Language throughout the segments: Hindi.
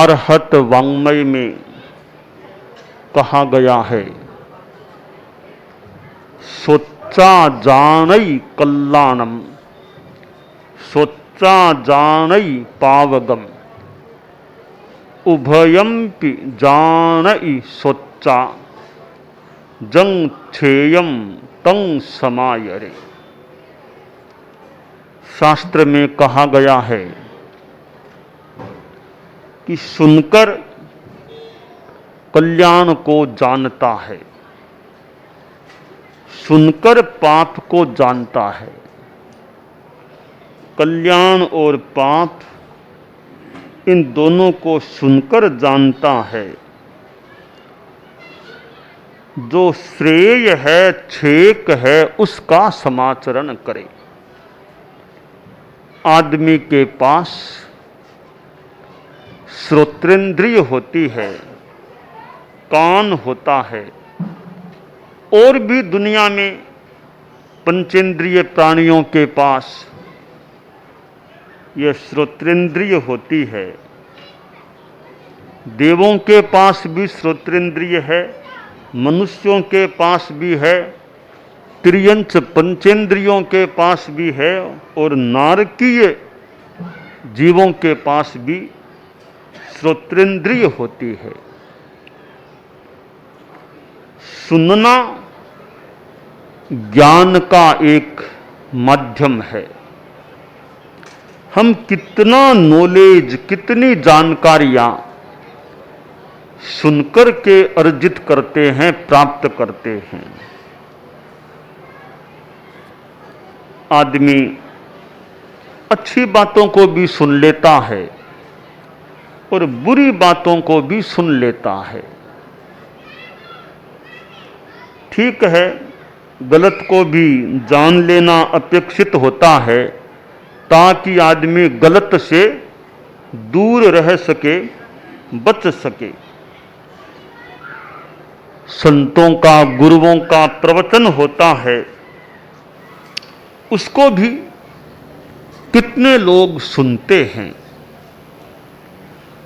अरहत वाङ्मय में कहा गया है, सोचा जानई कल्याणम, सोचा जानई पावगम, उभयम्पि जानई सोचा, जंग छेयम तंग समायरे। शास्त्र में कहा गया है कि सुनकर कल्याण को जानता है, सुनकर पाप को जानता है। कल्याण और पाप इन दोनों को सुनकर जानता है। जो श्रेय है, छेक है, उसका समाचरण करे। आदमी के पास श्रोत्रेंद्रिय होती है, कान होता है, और भी दुनिया में पंचेंद्रिय प्राणियों के पास यह श्रोत्रेंद्रिय होती है। देवों के पास भी श्रोत्रेंद्रिय है, मनुष्यों के पास भी है, त्रियंच पंचेंद्रियों के पास भी है, और नारकीय जीवों के पास भी श्रोत्रेंद्रिय होती है। सुनना ज्ञान का एक माध्यम है। हम कितना नॉलेज, कितनी जानकारियां सुनकर के अर्जित करते हैं, प्राप्त करते हैं। आदमी अच्छी बातों को भी सुन लेता है और बुरी बातों को भी सुन लेता है। ठीक है, गलत को भी जान लेना अपेक्षित होता है ताकि आदमी गलत से दूर रह सके, बच सके। संतों का, गुरुओं का प्रवचन होता है, उसको भी कितने लोग सुनते हैं।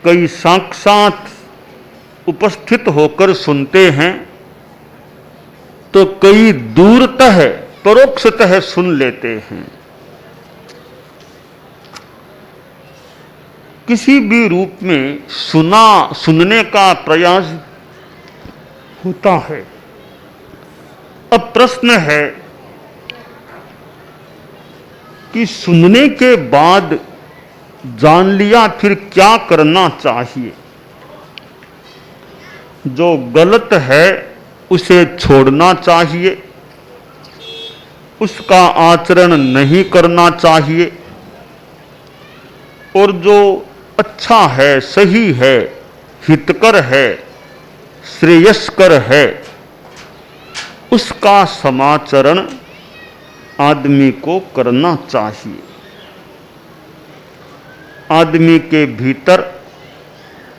कई साक्षात उपस्थित होकर सुनते हैं, तो कई दूरतः परोक्षतः सुन लेते हैं। किसी भी रूप में सुनने का प्रयास होता है। अब प्रश्न है कि सुनने के बाद जान लिया, फिर क्या करना चाहिए? जो गलत है उसे छोड़ना चाहिए, उसका आचरण नहीं करना चाहिए, और जो अच्छा है, सही है, हितकर है, श्रेयस्कर है, उसका समाचरण आदमी को करना चाहिए। आदमी के भीतर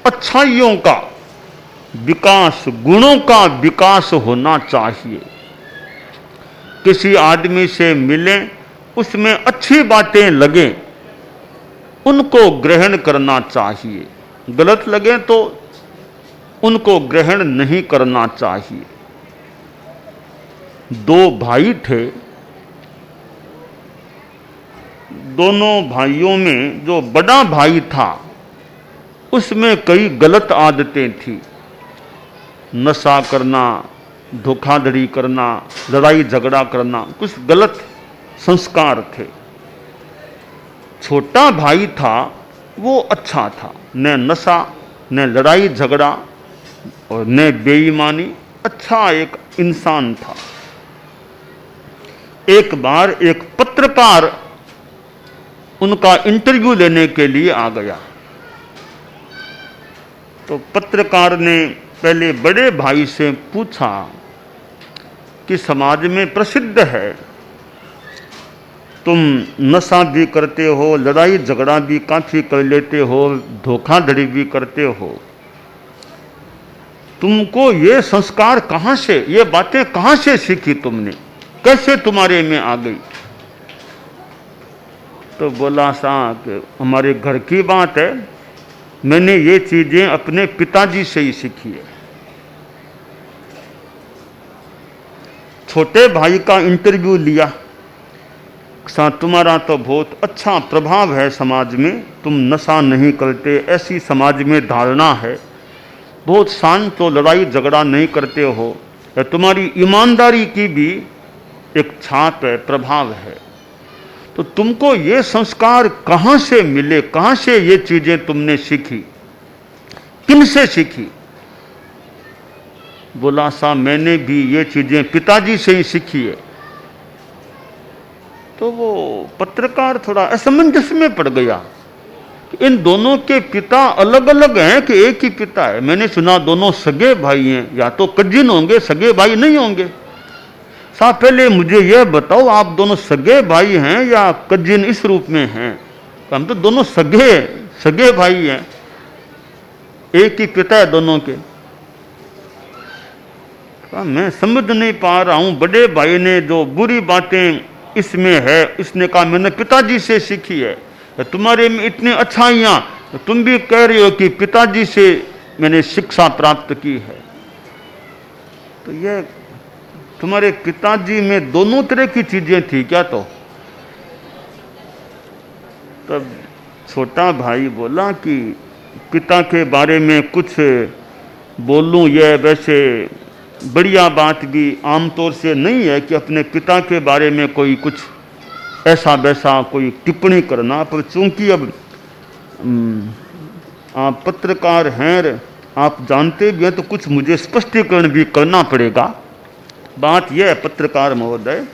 अच्छाइयों का विकास, गुणों का विकास होना चाहिए। किसी आदमी से मिलें, उसमें अच्छी बातें लगें, उनको ग्रहण करना चाहिए। गलत लगे तो उनको ग्रहण नहीं करना चाहिए। दो भाई थे, दोनों भाइयों में जो बड़ा भाई था उसमें कई गलत आदतें थी। नशा करना, धोखाधड़ी करना, लड़ाई झगड़ा करना, कुछ गलत संस्कार थे। छोटा भाई था वो अच्छा था, न नशा, न लड़ाई झगड़ा और न बेईमानी, अच्छा एक इंसान था। एक बार एक पत्रकार उनका इंटरव्यू लेने के लिए आ गया, तो पत्रकार ने पहले बड़े भाई से पूछा कि समाज में प्रसिद्ध है तुम नशा भी करते हो, लड़ाई झगड़ा भी काफी कर लेते हो, धोखाधड़ी भी करते हो, तुमको ये संस्कार कहाँ से, ये बातें कहाँ से सीखी तुमने, कैसे तुम्हारे में आ गई? तो बोला साहब हमारे घर की बात है, मैंने ये चीजें अपने पिताजी से ही सीखी है। छोटे भाई का इंटरव्यू लिया, तुम्हारा तो बहुत अच्छा प्रभाव है समाज में, तुम नशा नहीं करते ऐसी समाज में धारणा है, बहुत शांत तो लड़ाई झगड़ा नहीं करते हो, तुम्हारी ईमानदारी की भी एक छाप है, प्रभाव है, तो तुमको ये संस्कार कहाँ से मिले, कहाँ से ये चीजें तुमने सीखी, किन से सीखी? बोला साहब मैंने भी ये चीजें पिताजी से ही सीखी है। तो वो पत्रकार थोड़ा असमंजस में पड़ गया, इन दोनों के पिता अलग अलग हैं कि एक ही पिता है? मैंने सुना दोनों सगे भाई हैं, या तो कजिन होंगे, सगे भाई नहीं होंगे। साहब पहले मुझे यह बताओ आप दोनों सगे भाई हैं या कजिन इस रूप में हैं? तो हम तो दोनों सगे भाई हैं, एक ही पिता है दोनों के। मैं समझ नहीं पा रहा हूं, बड़े भाई ने जो बुरी बातें इसमें है, इसने कहा मैंने पिताजी से सीखी है, तुम्हारे में इतनी अच्छाइयां, तुम भी कह रहे हो कि पिताजी से मैंने शिक्षा प्राप्त की है। तो यह तुम्हारे पिताजी में दोनों तरह की चीजें थी क्या? तो तब छोटा भाई बोला कि पिता के बारे में कुछ बोलूं, यह वैसे बढ़िया बात भी आमतौर से नहीं है कि अपने पिता के बारे में कोई कुछ ऐसा वैसा कोई टिप्पणी करना, पर चूंकि अब आप पत्रकार हैं, आप जानते भी हैं, तो कुछ मुझे स्पष्टीकरण भी करना पड़ेगा। बात यह है पत्रकार महोदय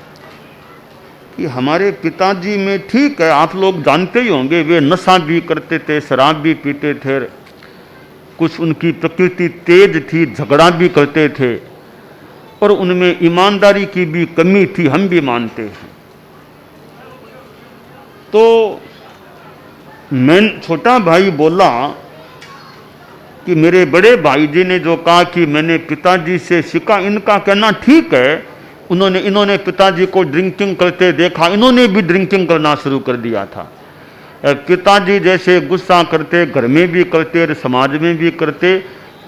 कि हमारे पिताजी में, ठीक है आप लोग जानते ही होंगे, वे नशा भी करते थे, शराब भी पीते थे, कुछ उनकी प्रकृति तेज थी, झगड़ा भी करते थे, और उनमें ईमानदारी की भी कमी थी, हम भी मानते हैं। तो मैं छोटा भाई बोला कि मेरे बड़े भाई जी ने जो कहा कि मैंने पिताजी से सीखा, इनका कहना ठीक है, इन्होंने पिताजी को ड्रिंकिंग करते देखा, इन्होंने भी ड्रिंकिंग करना शुरू कर दिया था। पिताजी जैसे गुस्सा करते, घर में भी करते, समाज में भी करते,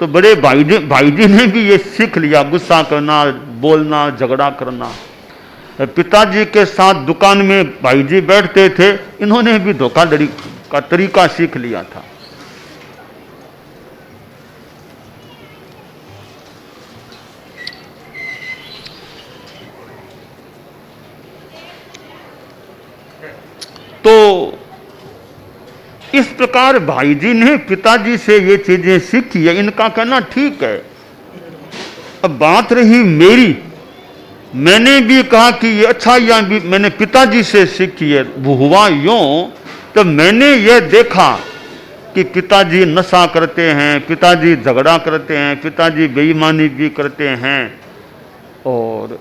तो बड़े भाई जी ने भी ये सीख लिया, गुस्सा करना, बोलना, झगड़ा करना। पिताजी के साथ दुकान में भाई जी बैठते थे, इन्होंने भी धोखाधड़ी का तरीका सीख लिया था। तो इस प्रकार भाई जी ने पिताजी से ये चीजें सीखी है, इनका कहना ठीक है। अब बात रही मेरी, मैंने भी कहा कि ये अच्छाइयां भी मैंने पिताजी से सीखी है। वो हुआ यूं, तो मैंने ये देखा कि पिताजी नशा करते हैं, पिताजी झगड़ा करते हैं, पिताजी बेईमानी भी करते हैं, और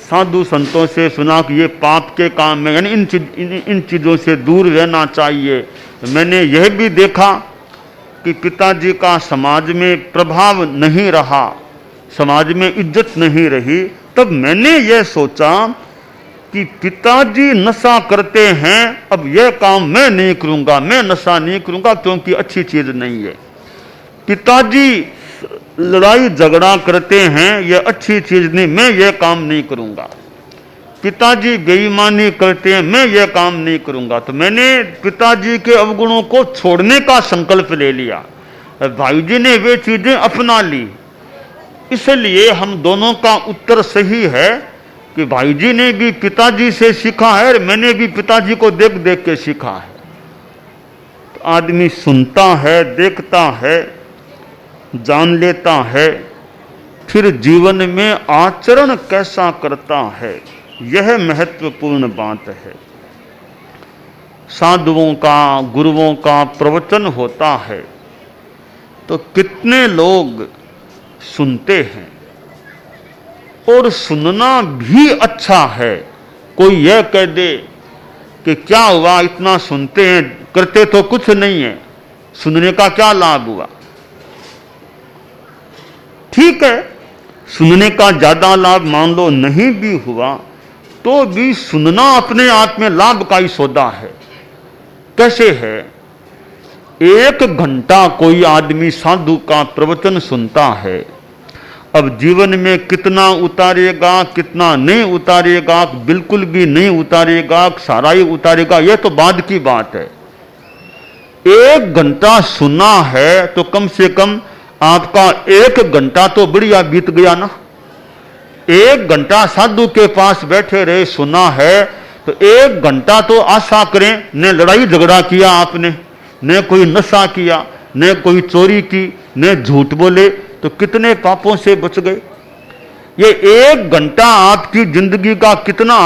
साधु संतों से सुना कि ये पाप के काम है, यानी इन चीज़ों से दूर रहना चाहिए। मैंने यह भी देखा कि पिताजी का समाज में प्रभाव नहीं रहा, समाज में इज्जत नहीं रही। तब मैंने यह सोचा कि पिताजी नशा करते हैं, अब यह काम मैं नहीं करूँगा, मैं नशा नहीं करूँगा क्योंकि अच्छी चीज़ नहीं है। पिताजी लड़ाई झगड़ा करते हैं, यह अच्छी चीज नहीं, मैं यह काम नहीं करूंगा। पिताजी बेईमानी करते हैं, मैं यह काम नहीं करूंगा। तो मैंने पिताजी के अवगुणों को छोड़ने का संकल्प ले लिया। भाई जी ने वे चीजें अपना ली, इसलिए हम दोनों का उत्तर सही है कि भाई जी ने भी पिताजी से सीखा है और मैंने भी पिताजी को देख देख के सीखा है। तो आदमी सुनता है, देखता है, जान लेता है, फिर जीवन में आचरण कैसा करता है, यह महत्वपूर्ण बात है। साधुओं का, गुरुओं का प्रवचन होता है तो कितने लोग सुनते हैं, और सुनना भी अच्छा है। कोई यह कह दे कि क्या हुआ, इतना सुनते हैं, करते तो कुछ नहीं है, सुनने का क्या लाभ हुआ? ठीक है, सुनने का ज्यादा लाभ मान लो नहीं भी हुआ, तो भी सुनना अपने आप में लाभ का ही सौदा है। कैसे है 1 घंटा कोई आदमी साधु का प्रवचन सुनता है, अब जीवन में कितना उतारेगा कितना नहीं उतारेगा, बिल्कुल भी नहीं उतारेगा, सारा ही उतारेगा, यह तो बाद की बात है। 1 घंटा सुना है तो कम से कम आपका 1 घंटा तो बढ़िया बीत गया ना। 1 घंटा साधु के पास बैठे रहे, सुना है, तो 1 घंटा तो आशा करें न लड़ाई झगड़ा किया आपने, न कोई नशा किया, न कोई चोरी की, न झूठ बोले, तो कितने पापों से बच गए। ये 1 घंटा आपकी जिंदगी का कितना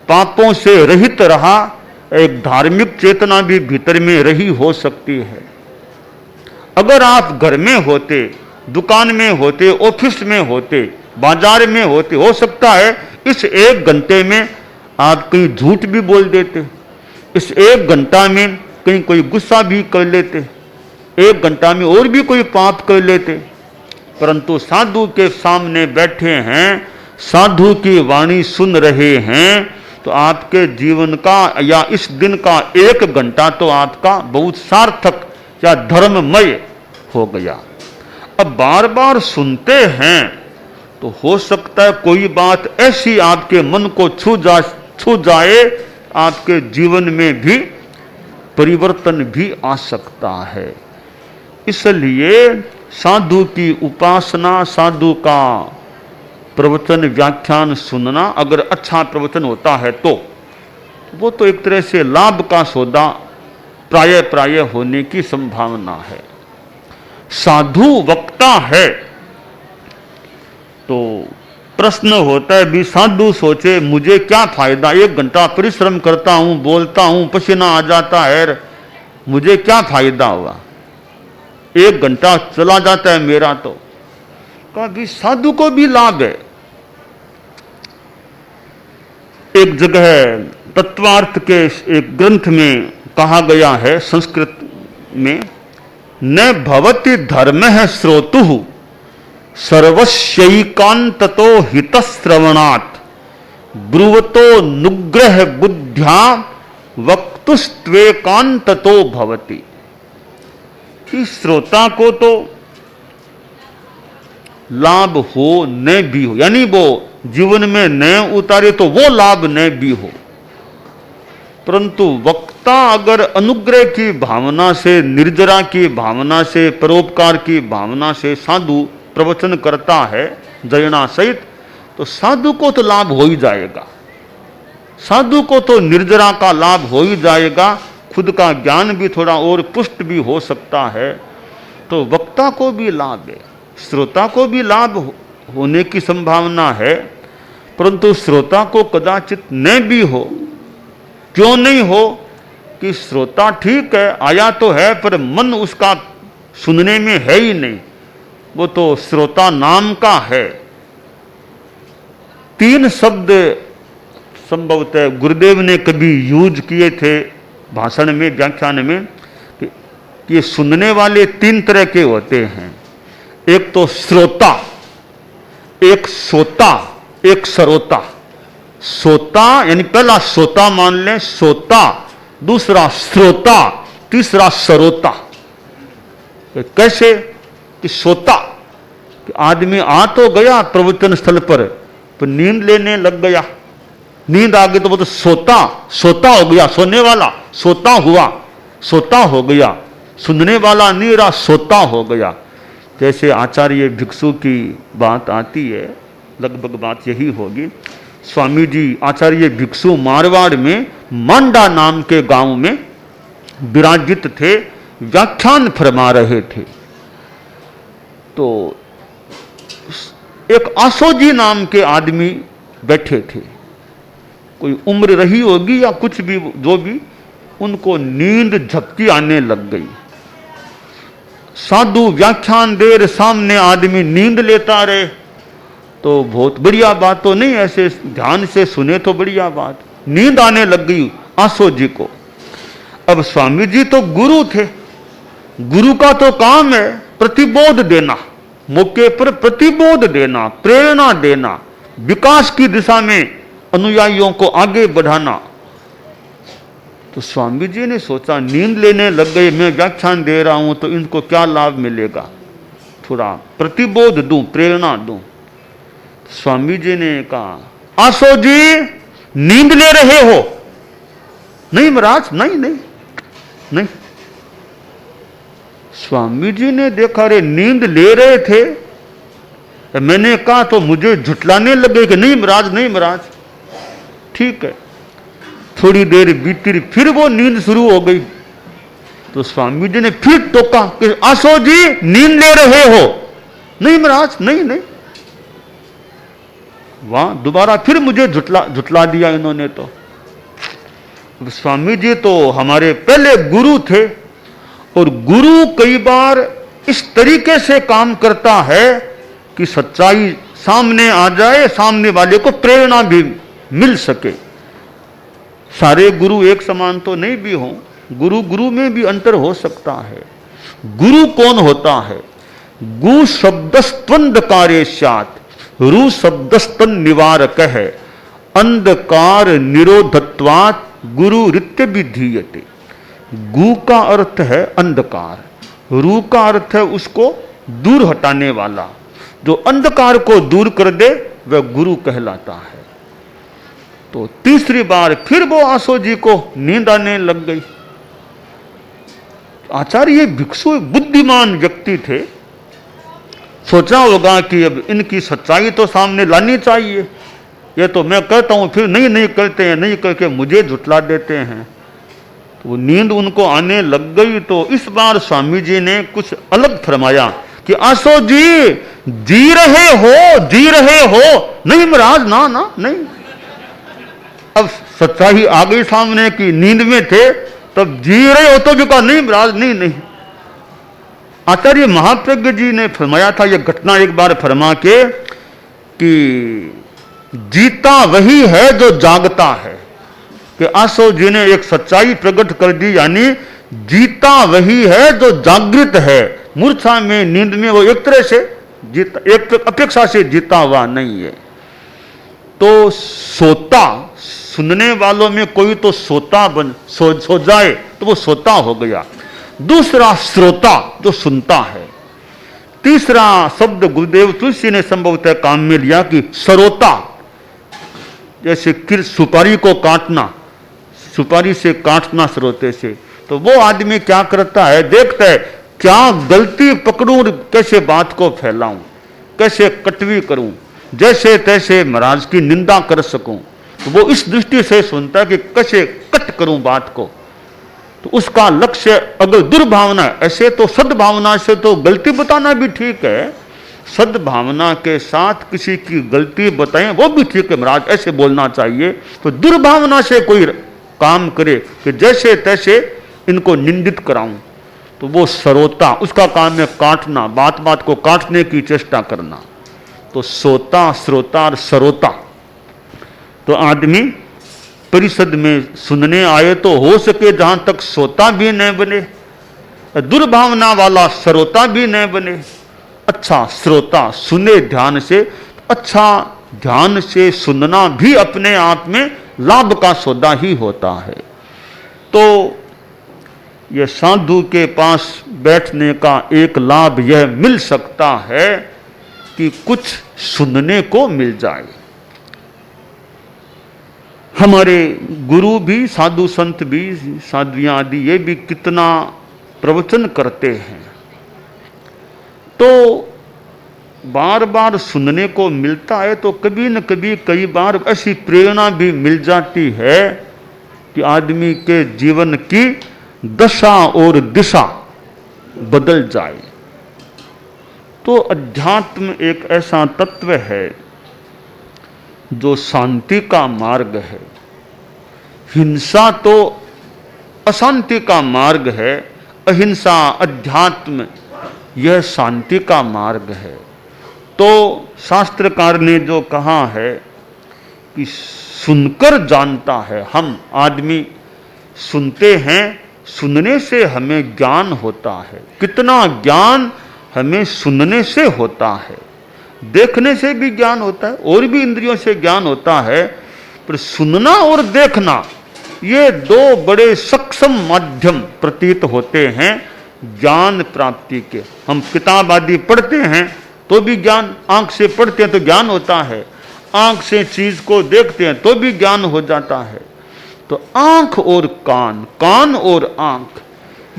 पापों से रहित रहा, एक धार्मिक चेतना भी भीतर में रही हो सकती है। अगर आप घर में होते, दुकान में होते, ऑफिस में होते, बाजार में होते, हो सकता है इस 1 घंटे में आप कहीं झूठ भी बोल देते, इस 1 घंटा में कहीं कोई गुस्सा भी कर लेते, 1 घंटा में और भी कोई पाप कर लेते। परंतु साधु के सामने बैठे हैं, साधु की वाणी सुन रहे हैं, तो आपके जीवन का या इस दिन का 1 घंटा तो आपका बहुत सार्थक या धर्ममय हो गया। अब बार बार सुनते हैं तो हो सकता है कोई बात ऐसी आपके मन को छू जाए, आपके जीवन में भी परिवर्तन भी आ सकता है। इसलिए साधु की उपासना, साधु का प्रवचन व्याख्यान सुनना, अगर अच्छा प्रवचन होता है तो वो तो एक तरह से लाभ का सौदा प्राय होने की संभावना है। साधु वक्ता है तो प्रश्न होता है भी साधु सोचे मुझे क्या फायदा, 1 घंटा परिश्रम करता हूं, बोलता हूं, पसीना आ जाता है, मुझे क्या फायदा हुआ, 1 घंटा चला जाता है मेरा। तो कहा भी साधु को भी लाभ है। एक जगह तत्वार्थ के एक ग्रंथ में कहा गया है संस्कृत में, न भवति धर्म है श्रोतु सर्वस्यैकांततो हितश्रवणात् ब्रुवतो नुग्रह बुद्ध्या वक्तुस्त्वेकांततो भवति। कि श्रोता को तो लाभ हो न भी हो, यानी वो जीवन में न उतारे तो वो लाभ न भी हो, परंतु वक्ता अगर अनुग्रह की भावना से, निर्जरा की भावना से, परोपकार की भावना से साधु प्रवचन करता है जयना सहित, तो साधु को तो लाभ हो ही जाएगा, साधु को तो निर्जरा का लाभ हो ही जाएगा, खुद का ज्ञान भी थोड़ा और पुष्ट भी हो सकता है। तो वक्ता को भी लाभ है, श्रोता को भी लाभ होने की संभावना है, परंतु श्रोता को कदाचित न भी हो। क्यों नहीं हो? कि श्रोता ठीक है, आया तो है, पर मन उसका सुनने में है ही नहीं, वो तो श्रोता नाम का है। 3 शब्द संभवतः गुरुदेव ने कभी यूज किए थे भाषण में, व्याख्यान में, कि ये सुनने वाले 3 तरह के होते हैं। एक तो श्रोता, एक सोता, एक सरोता। सोता यानी पहला सोता मान लें, सोता, दूसरा श्रोता, तीसरा सरोता। कैसे? कि सोता कि आदमी आ तो गया प्रवचन स्थल पर नींद लेने लग गया, नींद आ गई तो वो तो सोता, सोता हो गया, सोने वाला सोता हुआ, सोता हो गया, सुनने वाला नहीं रहा, सोता हो गया। जैसे आचार्य भिक्षु की बात आती है, लगभग बात यही होगी। स्वामी जी आचार्य भिक्षु मारवाड़ में मांडा नाम के गांव में विराजित थे, व्याख्यान फरमा रहे थे। तो एक आसोजी नाम के आदमी बैठे थे, कोई उम्र रही होगी या कुछ भी, जो भी, उनको नींद झपकी आने लग गई। साधु व्याख्यान दे रहे, सामने आदमी नींद लेता रहे, तो बहुत बढ़िया बात तो नहीं, ऐसे ध्यान से सुने तो बढ़िया बात। नींद आने लग गई आसो जी को। अब स्वामी जी तो गुरु थे, गुरु का तो काम है प्रतिबोध देना, मौके पर प्रतिबोध देना, प्रेरणा देना, विकास की दिशा में अनुयायियों को आगे बढ़ाना। तो स्वामी जी ने सोचा नींद लेने लग गए, मैं व्याख्यान दे रहा हूं तो इनको क्या लाभ मिलेगा, थोड़ा प्रतिबोध दूं, प्रेरणा दूं। स्वामी जी ने कहा, आसो जी नींद ले रहे हो? नहीं महाराज, नहीं नहीं नहीं। स्वामी जी ने देखा रे नींद ले रहे थे, मैंने कहा तो मुझे झुटलाने लगे कि नहीं महाराज, नहीं महाराज। ठीक है, थोड़ी देर बीती, फिर वो नींद शुरू हो गई। तो स्वामी जी ने फिर टोका कि आसो जी नींद ले रहे हो? नहीं महाराज, नहीं नहीं। वहां दोबारा फिर मुझे झुटला दिया इन्होंने। तो स्वामी जी तो हमारे पहले गुरु थे, और गुरु कई बार इस तरीके से काम करता है कि सच्चाई सामने आ जाए, सामने वाले को प्रेरणा भी मिल सके। सारे गुरु एक समान तो नहीं भी हों, गुरु गुरु में भी अंतर हो सकता है। गुरु कौन होता है? गु शब्दस्त्वंधकारे स्यात्, रु शब्दस्तन निवारक है, अंधकार निरोधत्वात् गुरु रित्य विधीयते। गु का अर्थ है अंधकार, रू का अर्थ है उसको दूर हटाने वाला। जो अंधकार को दूर कर दे वह गुरु कहलाता है। तो तीसरी बार फिर वो आसो जी को नींद आने लग गई। आचार्य भिक्षु बुद्धिमान व्यक्ति थे, सोचा होगा कि अब इनकी सच्चाई तो सामने लानी चाहिए। ये तो मैं कहता हूं फिर नहीं नहीं करते हैं, नहीं करके मुझे झुटला देते हैं। तो वो नींद उनको आने लग गई। तो इस बार स्वामी जी ने कुछ अलग फरमाया कि आसो जी रहे हो, जी रहे हो? नहीं महाराज, ना ना नहीं। अब सच्चाई आ गई सामने की नींद में थे, तब जी रहे हो तो भी कहा नहीं महाराज, नहीं नहीं। आचार्य महाप्रज्ञ जी ने फरमाया था, यह घटना एक बार फरमा के कि जीता वही है जो जागता है, कि आसो जी ने एक सच्चाई प्रकट कर दी, यानी जीता वही है जो जागृत है। मूर्छा में, नींद में वो एक तरह से जीता, एक अपेक्षा से जीता हुआ नहीं है। तो सोता, सुनने वालों में कोई तो सोता बन सो जाए तो वो सोता हो गया। दूसरा श्रोता जो सुनता है। तीसरा शब्द गुरुदेव तुलसी ने संभवतः काम में लिया कि सरोता, जैसे सुपारी को काटना, सुपारी से काटना सरोते से। तो वो आदमी क्या करता है, देखता है क्या गलती पकड़ूं, कैसे बात को फैलाऊं, कैसे कटवी करूं, जैसे तैसे महाराज की निंदा कर सकूं। तो वो इस दृष्टि से सुनता है कि कैसे कट करूं बात को। तो उसका लक्ष्य अगर दुर्भावना, ऐसे तो सद्भावना से तो गलती बताना भी ठीक है, सद्भावना के साथ किसी की गलती बताएं वो भी ठीक है महाराज, ऐसे बोलना चाहिए। तो दुर्भावना से कोई काम करे कि जैसे तैसे इनको निंदित कराऊं, तो वो सरोता, उसका काम है काटना, बात बात को काटने की चेष्टा करना। तो सोता, श्रोता और सरोता। तो आदमी परिषद में सुनने आए तो हो सके जहां तक सोता भी न बने, दुर्भावना वाला सरोता भी न बने। अच्छा श्रोता सुने ध्यान से, अच्छा ध्यान से सुनना भी अपने आप में लाभ का सौदा ही होता है। तो यह साधु के पास बैठने का एक लाभ यह मिल सकता है कि कुछ सुनने को मिल जाए। हमारे गुरु भी, साधु संत भी, साधुयां आदि ये भी कितना प्रवचन करते हैं, तो बार बार सुनने को मिलता है। तो कभी न कभी, कई बार ऐसी प्रेरणा भी मिल जाती है कि आदमी के जीवन की दशा और दिशा बदल जाए। तो अध्यात्म एक ऐसा तत्व है जो शांति का मार्ग है। हिंसा तो अशांति का मार्ग है, अहिंसा, अध्यात्म यह शांति का मार्ग है। तो शास्त्रकार ने जो कहा है कि सुनकर जानता है, हम आदमी सुनते हैं, सुनने से हमें ज्ञान होता है। कितना ज्ञान हमें सुनने से होता है, देखने से भी ज्ञान होता है और भी इंद्रियों से ज्ञान होता है। पर सुनना और देखना ये दो बड़े सक्षम माध्यम प्रतीत होते हैं ज्ञान प्राप्ति के। हम किताब आदि पढ़ते हैं तो भी ज्ञान, आंख से पढ़ते हैं तो ज्ञान होता है, आंख से चीज को देखते हैं तो भी ज्ञान हो जाता है। तो आंख और कान, कान और आंख,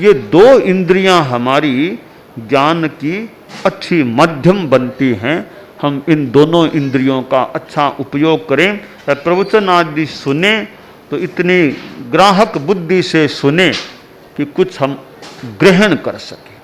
ये दो इंद्रियां हमारी ज्ञान की अच्छी माध्यम बनती हैं। हम इन दोनों इंद्रियों का अच्छा उपयोग करें, प्रवचन आदि सुने तो इतनी ग्राहक बुद्धि से सुने कि कुछ हम ग्रहण कर सकें।